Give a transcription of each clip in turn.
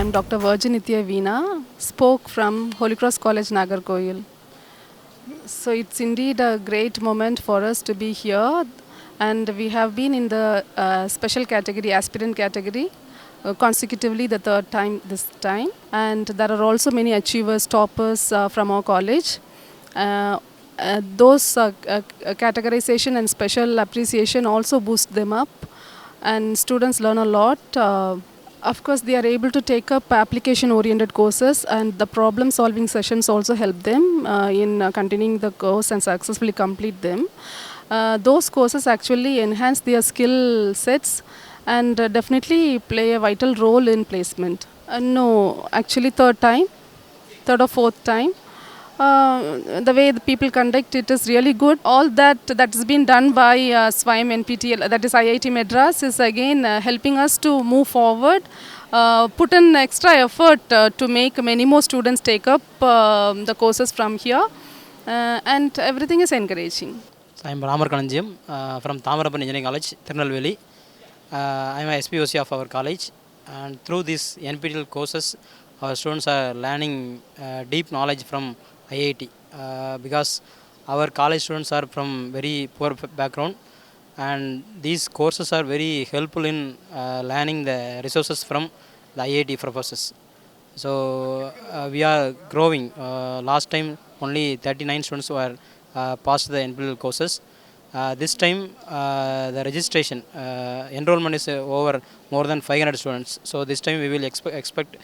am Dr. Virginithya Veena, spoke from Holy Cross College, Nagarkoil. So it's indeed a great moment for us to be here, and we have been in the special category, aspirant category, consecutively the third time this time. And there are also many achievers, toppers from our college. Those categorization and special appreciation also boost them up, and students learn a lot. Of course, they are able to take up application-oriented courses, and the problem-solving sessions also help them in continuing the course and successfully complete them. Those courses actually enhance their skill sets and definitely play a vital role in placement. No, actually third or fourth time. The way the people conduct it is really good. All that's been done by SWIME NPTEL, that is IIT Madras, is again helping us to move forward, put an extra effort to make many more students take up the courses from here, and everything is encouraging. So I am Ramar Kananjiyam from Thamarapan Engineering College, Tirunelveli. I am a SPOC of our college, and through these NPTEL courses, our students are learning deep knowledge from IIT because our college students are from very poor background, and these courses are very helpful in learning the resources from the IIT professors. So we are growing. Last time only 39 students were passed the NPTEL courses. This time the registration enrollment is over more than 500 students. So this time we will expect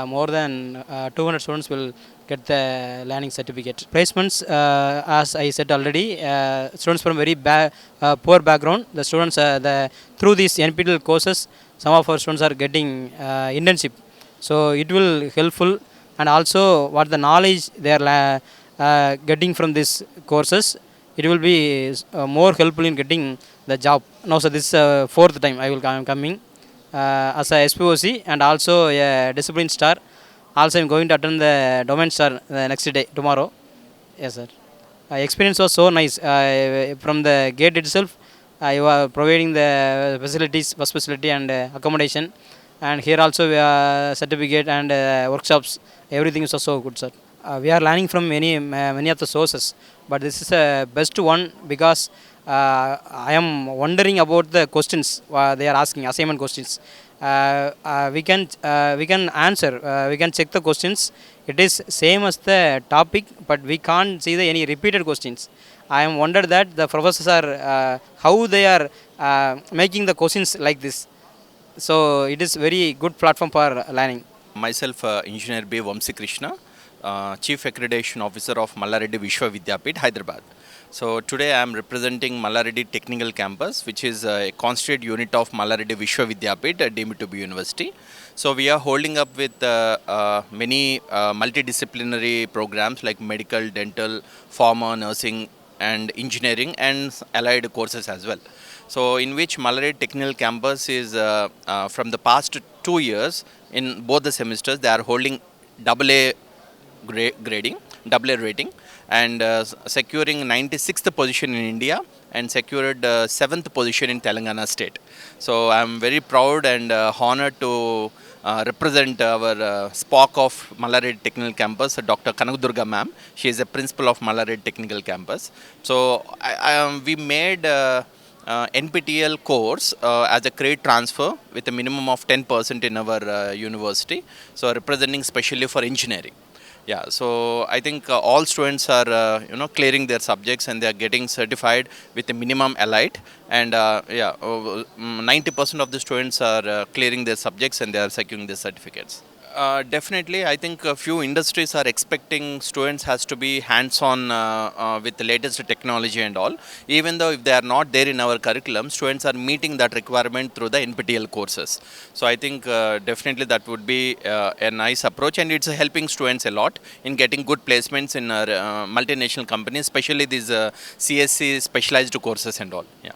more than 200 students will get the learning certificate. Placements, as I said already, students from very poor background. The students through these NPTEL courses, some of our students are getting internship. So it will helpful, and also what the knowledge they are getting from these courses, it will be more helpful in getting the job. Now, so this fourth time I am coming as a SPOC and also a discipline star. Also, I am going to attend the domain star the next day, tomorrow. Yes, sir. Experience was so nice. From the gate itself, I was providing the facilities, bus facility and accommodation. And here also certificate and workshops. Everything is also good, sir. We are learning from many of the sources, but this is a best one because I am wondering about the questions they are asking, assignment questions. We can answer, we can check the questions. It is same as the topic, but we can't see any repeated questions. I am wondered that the professors are how they are making the questions like this. So it is very good platform for learning. Myself, Engineer B. Vamsi Krishna, Chief Accreditation Officer of Mallareddy Vishwa Vidyapith, Hyderabad. So today I am representing Mallareddy Technical Campus, which is a constituent unit of Mallareddy Vishwa Vidyapith, deemed to be university. So we are holding up with many multidisciplinary programs like medical, dental, pharma, nursing and engineering and allied courses as well. So in which Mallareddy Technical Campus is from the past 2 years, in both the semesters they are holding AA grading, AA rating, and securing 96th position in India and secured 7th position in Telangana state. So I am very proud and honored to represent our SPOC of Mallareddy Technical Campus, Dr. Kanakdurga ma'am. She is a principal of Mallareddy Technical Campus. So we made NPTEL course as a credit transfer with a minimum of 10% in our university. So representing specially for engineering. Yeah, so I think all students are clearing their subjects and they are getting certified with a minimum elite, and 90% of the students are clearing their subjects and they are securing their certificates. Definitely, I think a few industries are expecting students has to be hands-on with the latest technology and all. Even though if they are not there in our curriculum, students are meeting that requirement through the NPTEL courses. So I think definitely that would be a nice approach, and it's helping students a lot in getting good placements in multinational companies, especially these CSC specialized courses and all. Yeah.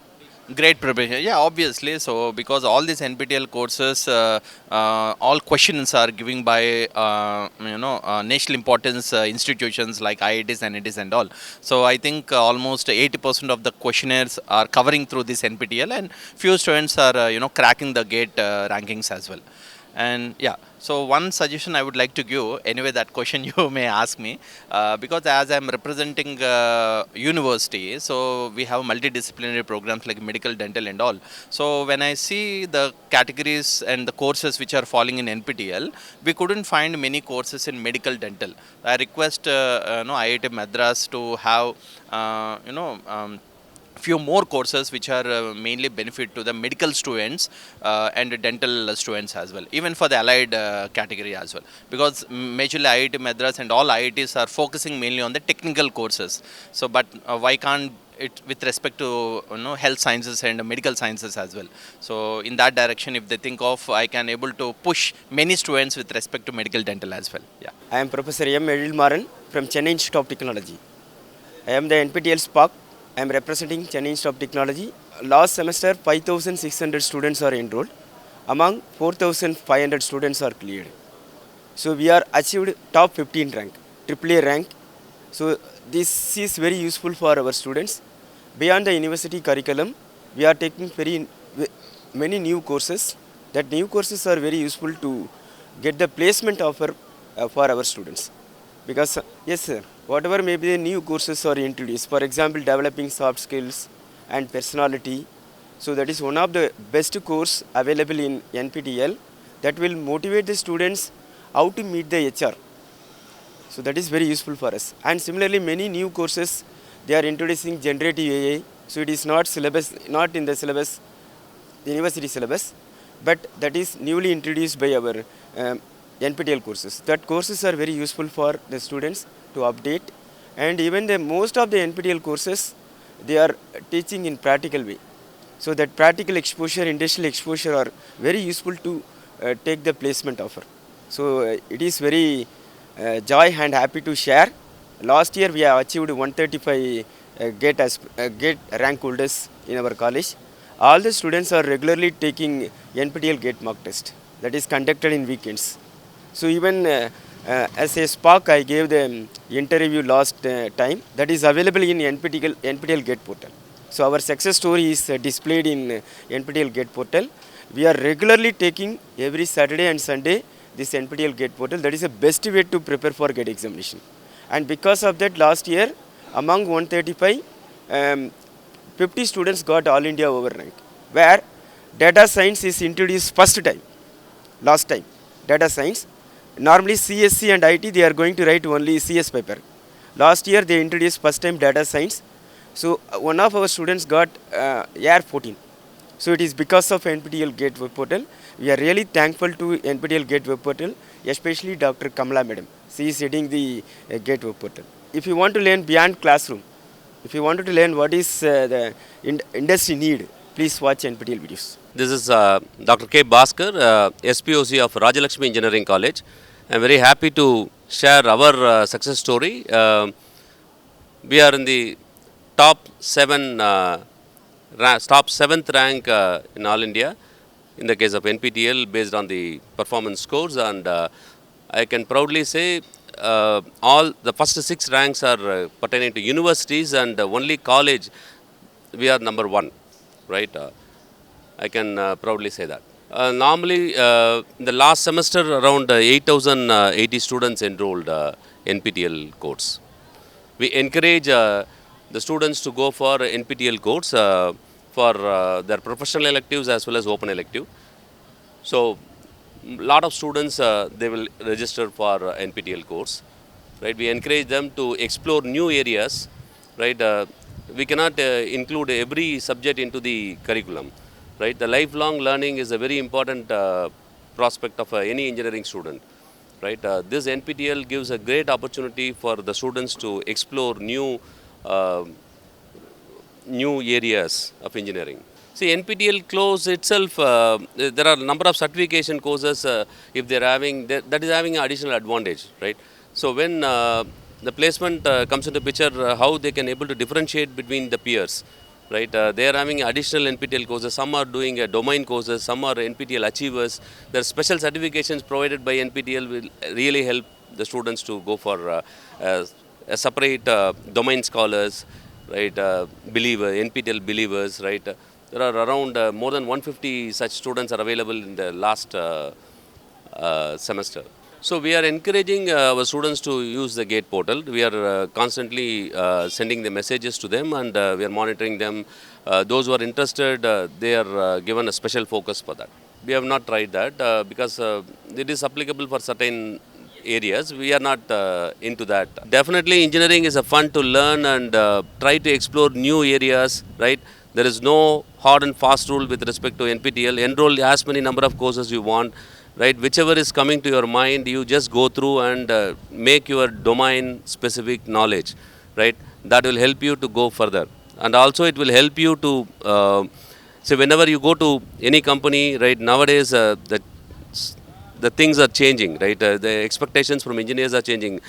Great preparation, yeah, obviously. So because all these NPTEL courses, all questions are given by national importance institutions like IITs and NITs and all. So I think almost 80% of the questionnaires are covering through this NPTEL, and few students are cracking the gate rankings as well. And yeah, So one suggestion I would like to give, anyway that question you may ask me, because as I am representing university, so we have multidisciplinary programs like medical, dental and all. So when I see the categories and the courses which are falling in NPTEL, we couldn't find many courses in medical, dental. I request IIT Madras to have few more courses which are mainly benefit to the medical students and dental students as well, even for the allied category as well, because majorly IIT Madras and all IITs are focusing mainly on the technical courses. So but why can't it with respect to health sciences and medical sciences as well? So in that direction, if they think of, I can able to push many students with respect to medical, dental as well. Yeah. I am Professor M. Edilmaran from Chennai Institute of Technology. I am the NPTEL SPOC. I am representing Chennai Institute of Technology. Last semester, 5,600 students are enrolled. Among 4,500 students are cleared. So we are achieved top 15 rank, AAA rank. So this is very useful for our students. Beyond the university curriculum, we are taking many new courses. That new courses are very useful to get the placement offer for our students. Because yes sir, whatever may be the new courses are introduced, for example developing soft skills and personality, so that is one of the best course available in NPTEL that will motivate the students how to meet the HR. So that is very useful for us. And similarly many new courses, they are introducing generative AI, so it is not in the syllabus, the university syllabus, but that is newly introduced by our NPTEL courses. That courses are very useful for the students to update, and even the most of the NPTEL courses, they are teaching in practical way. So that practical exposure, industrial exposure are very useful to take the placement offer. So it is very joy and happy to share. Last year we have achieved 135 GATE rank holders in our college. All the students are regularly taking NPTEL GATE mock test that is conducted in weekends. So even as a SPOC, I gave the interview last time, that is available in NPTEL GATE portal. So our success story is displayed in NPTEL GATE portal. We are regularly taking every Saturday and Sunday this NPTEL GATE portal. That is the best way to prepare for GATE examination. And because of that, last year among 135, 50 students got All India over rank, where data science is introduced first time, last time, data science. Normally CSC and IT, they are going to write only CS paper. Last year they introduced first time data science. So one of our students got AR 14. So it is because of NPTEL GATE web portal. We are really thankful to NPTEL GATE web portal, especially Dr. Kamala madam. She is heading the GATE web portal. If you want to learn beyond classroom, if you wanted to learn what is the industry need, please watch NPTEL videos. This is Dr. K. Bhaskar, SPOC of Rajalakshmi Engineering College. I am very happy to share our success story. We are in the top 7th rank in all India in the case of NPTEL based on the performance scores, and I can proudly say all the first 6 ranks are pertaining to universities, and only college we are number 1, right? I can proudly say that. Normally, in the last semester, around 8,080 students enrolled NPTEL course. We encourage the students to go for NPTEL course for their professional electives as well as open elective. So, lot of students they will register for NPTEL course. Right? We encourage them to explore new areas. Right? We cannot include every subject into the curriculum. Right? The lifelong learning is a very important prospect of any engineering student. Right? This NPTEL gives a great opportunity for the students to explore new areas of engineering. See, NPTEL course itself, there are a number of certification courses. If they are having, that is having an additional advantage, right? So when the placement comes into picture, how they can able to differentiate between the peers. Right, they are having additional NPTEL courses. Some are doing domain courses. Some are NPTEL achievers. There are special certifications provided by NPTEL will really help the students to go for a separate domain scholars, right? NPTEL believers, right? There are around more than 150 such students are available in the last semester. So we are encouraging our students to use the gate portal. We are constantly sending the messages to them, and we are monitoring them. Those who are interested, they are given a special focus for that. We have not tried that because it is applicable for certain areas. We are not into that. Definitely engineering is a fun to learn and try to explore new areas, right? There is no hard and fast rule with respect to NPTEL. Enroll as many number of courses you want, right? Whichever is coming to your mind, you just go through and make your domain specific knowledge, right? That will help you to go further. And also it will help you to, so whenever you go to any company, right, nowadays the things are changing, right? The expectations from engineers are changing.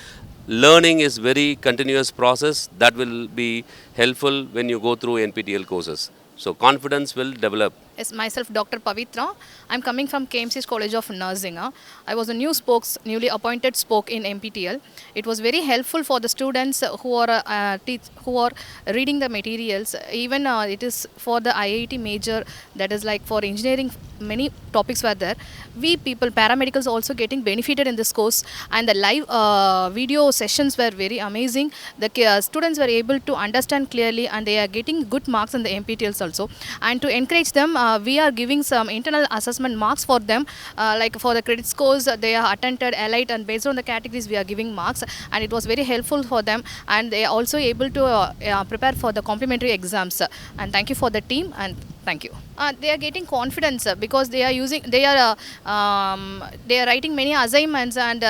Learning is very continuous process that will be helpful when you go through NPTEL courses. So confidence will develop. Yes, myself, Dr. Pavitra. I'm coming from KMC's College of Nursing. I was a newly appointed SPOC in NPTEL. It was very helpful for the students who are reading the materials. Even it is for the IIT major, that is like for engineering, many topics were there. We people, paramedicals, also getting benefited in this course, and the live video sessions were very amazing. The students were able to understand clearly, and they are getting good marks in the NPTELs also. And to encourage them, we are giving some internal assessment marks for them, like for the credit scores they are attended, elite, and based on the categories we are giving marks, and it was very helpful for them, and they are also able to prepare for the complementary exams. And thank you for the team, and thank you. They are getting confidence because they are writing many assignments, and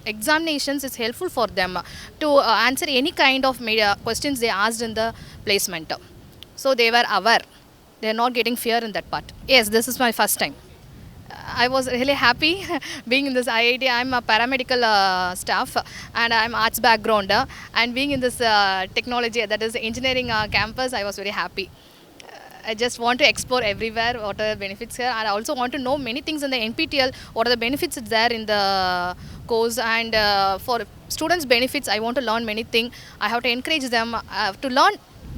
examinations is helpful for them to answer any kind of questions they asked in the placement. So they were aware. They are not getting fear in that part. Yes, this is my first time. I was really happy being in this IIT. I'm a paramedical staff, and I'm arts background. And being in this technology, that is engineering campus, I was very happy. I just want to explore everywhere what are the benefits here, and I also want to know many things in the NPTEL, what are the benefits there in the course, and for students' benefits, I want to learn many things. I have to encourage them to learn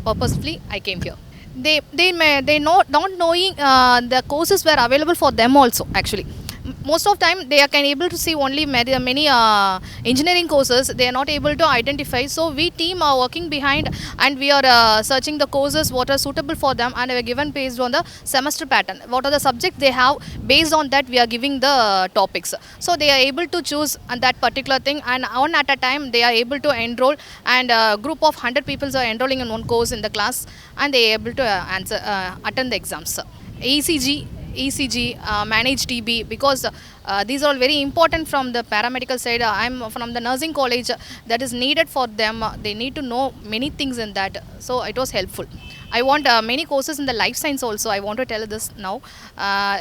purposefully. I came here. They not knowing the courses were available for them also actually. Most of time they can able to see only many engineering courses. They are not able to identify. So we team are working behind, and we are searching the courses what are suitable for them, and we are given based on the semester pattern. What are the subjects they have, based on that we are giving the topics. So they are able to choose that particular thing, and one at a time they are able to enroll, and a group of 100 people are enrolling in one course in the class, and they are able to attend the exams. ECG, manage TB, because these are all very important from the paramedical side. I'm from the nursing college, that is needed for them. They need to know many things in that. So it was helpful. I want many courses in the life science also. I want to tell this now.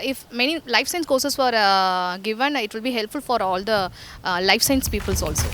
If many life science courses were given, it will be helpful for all the life science peoples also.